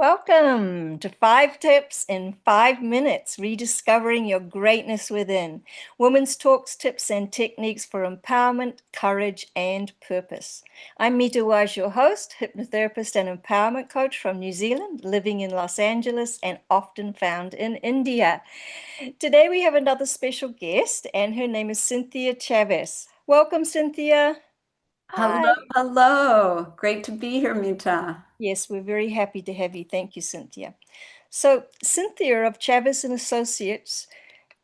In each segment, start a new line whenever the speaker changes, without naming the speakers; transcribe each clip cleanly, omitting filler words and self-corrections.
Welcome to 5 Tips in 5 Minutes, Rediscovering Your Greatness Within. Women's talks, tips, and techniques for empowerment, courage, and purpose. I'm Mitta Wise, your host, hypnotherapist and empowerment coach from New Zealand, living in Los Angeles and often found in India. Today we have another special guest, and her name is Cynthia Chavez. Welcome, Cynthia.
Hello,
Hi.
hello. Great to be here, Mita.
Yes, we're very happy to have you. Thank you, Cynthia. So, Cynthia of Chavez and Associates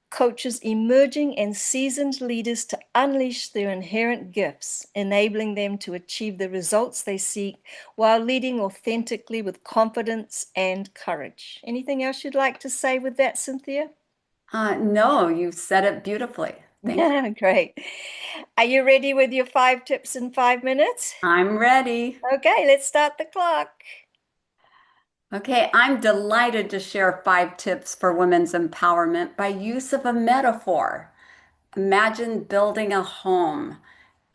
coaches emerging and seasoned leaders to unleash their inherent gifts, enabling them to achieve the results they seek while leading authentically with confidence and courage. Anything else you'd like to say with that, Cynthia?
No, you said it beautifully. Thank you.
Great. Are you ready with your 5 tips in 5 minutes?
I'm ready.
Okay, let's start the clock.
Okay, I'm delighted to share 5 tips for women's empowerment by use of a metaphor. Imagine building a home,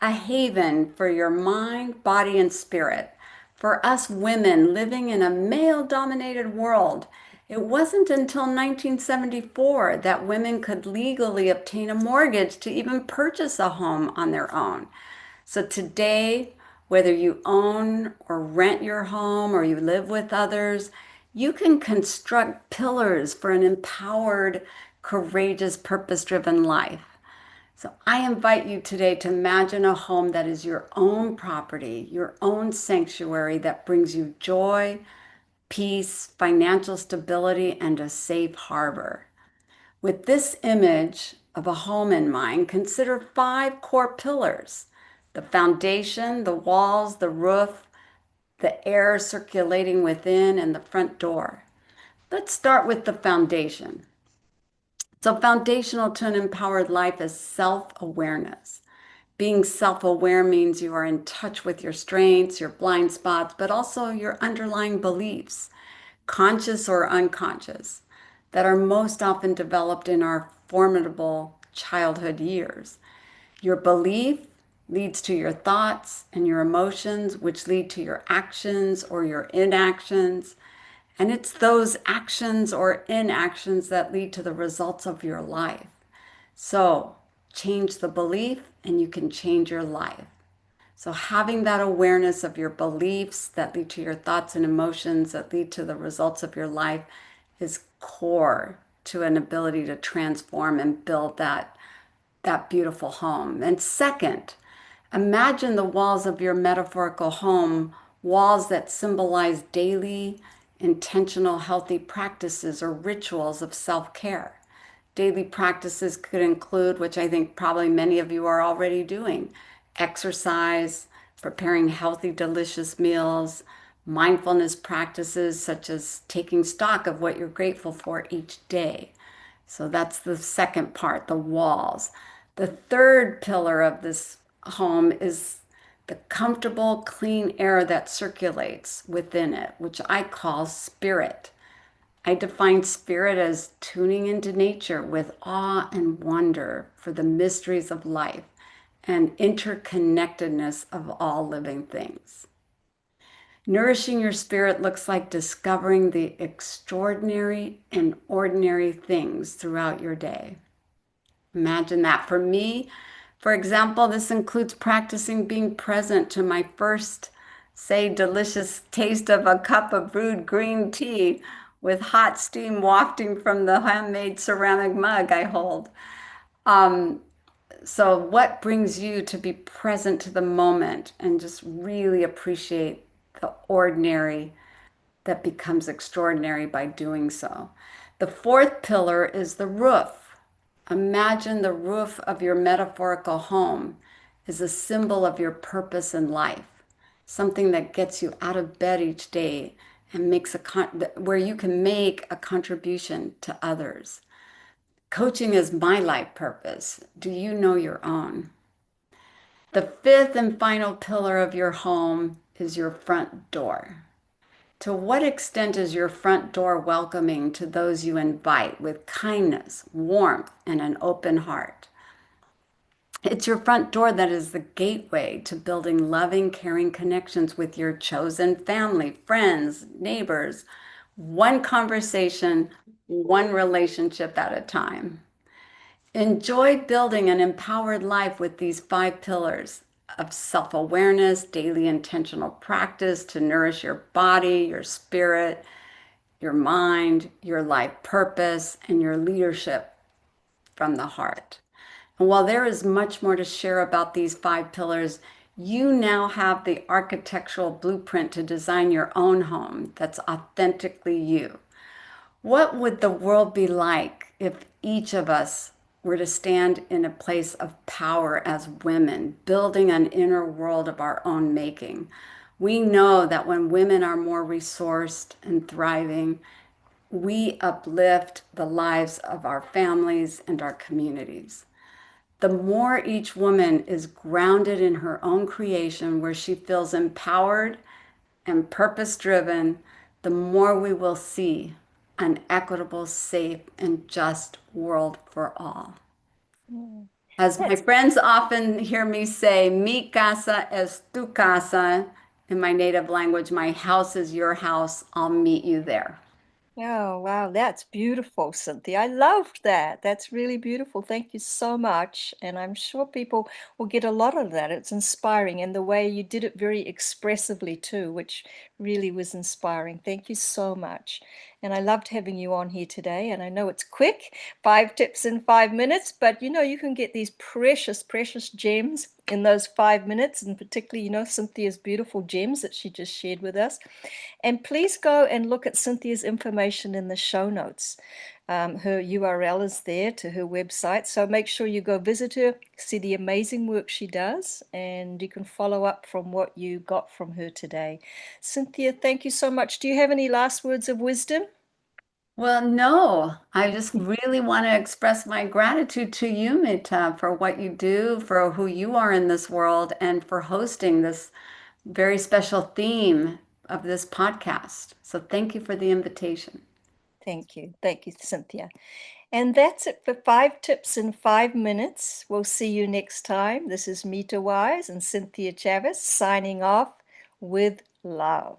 a haven for your mind, body, and spirit. For us women living in a male-dominated world, it wasn't until 1974 that women could legally obtain a mortgage to even purchase a home on their own. So today, whether you own or rent your home or you live with others, you can construct pillars for an empowered, courageous, purpose-driven life. So I invite you today to imagine a home that is your own property, your own sanctuary that brings you joy, peace, financial stability, and a safe harbor. With this image of a home in mind, consider 5 core pillars: the foundation, the walls, the roof, the air circulating within, and the front door. Let's start with the foundation. So, foundational to an empowered life is self awareness. Being self aware means you are in touch with your strengths, your blind spots, but also your underlying beliefs, conscious or unconscious, that are most often developed in our formidable childhood years. Your belief leads to your thoughts and your emotions, which lead to your actions or your inactions. And it's those actions or inactions that lead to the results of your life. So change the belief and you can change your life. So having that awareness of your beliefs that lead to your thoughts and emotions that lead to the results of your life is core to an ability to transform and build that beautiful home. And second, imagine the walls of your metaphorical home, walls that symbolize daily, intentional, healthy practices or rituals of self-care. Daily practices could include, which I think probably many of you are already doing, exercise, preparing healthy, delicious meals, mindfulness practices such as taking stock of what you're grateful for each day. So that's the second part, the walls. The third pillar of this home is the comfortable, clean air that circulates within it, which I call spirit. I define spirit as tuning into nature with awe and wonder for the mysteries of life and interconnectedness of all living things. Nourishing your spirit looks like discovering the extraordinary and ordinary things throughout your day. Imagine that. For me, for example, this includes practicing being present to my first, say, delicious taste of a cup of brewed green tea with hot steam wafting from the handmade ceramic mug I hold. Um, so, what brings you to be present to the moment and just really appreciate the ordinary that becomes extraordinary by doing so? The fourth pillar is the roof. Imagine the roof of your metaphorical home is a symbol of your purpose in life, something that gets you out of bed each day and where you can make a contribution to others. Coaching is my life purpose. Do you know your own? The fifth and final pillar of your home is your front door. To what extent is your front door welcoming to those you invite with kindness, warmth, and an open heart? It's your front door that is the gateway to building loving, caring connections with your chosen family, friends, neighbors, one conversation, one relationship at a time. Enjoy building an empowered life with these 5 pillars of self awareness, daily intentional practice to nourish your body, your spirit, your mind, your life purpose, and your leadership from the heart. And while there is much more to share about these 5 pillars, you now have the architectural blueprint to design your own home that's authentically you. What would the world be like if each of us were to stand in a place of power as women, building an inner world of our own making? We know that when women are more resourced and thriving, we uplift the lives of our families and our communities. The more each woman is grounded in her own creation, where she feels empowered and purpose driven, the more we will see an equitable, safe, and just world for all.
Mm.
As my
That's
friends often hear me say, mi casa es tu casa, in my native language, my house is your house, I'll meet you there.
Oh, wow, that's beautiful, Cynthia. I loved that. That's really beautiful. Thank you so much. And I'm sure people will get a lot of that. It's inspiring, and the way you did it very expressively too, which really was inspiring. Thank you so much. And I loved having you on here today. And I know it's quick, 5 tips in 5 minutes, but you can get these precious, precious gems in those 5 minutes, and particularly, Cynthia's beautiful gems that she just shared with us. And please go and look at Cynthia's information in the show notes. Her URL is there to her website. So make sure you go visit her, see the amazing work she does, and you can follow up from what you got from her today. Cynthia, thank you so much. Do you have any last words of wisdom?
Well, no, I just really want to express my gratitude to you, Mita, for what you do, for who you are in this world, and for hosting this very special theme of this podcast. So thank you for the invitation.
Thank you. Thank you, Cynthia. And that's it for 5 tips in 5 minutes. We'll see you next time. This is Mitta Wise and Cynthia Chavez signing off with love.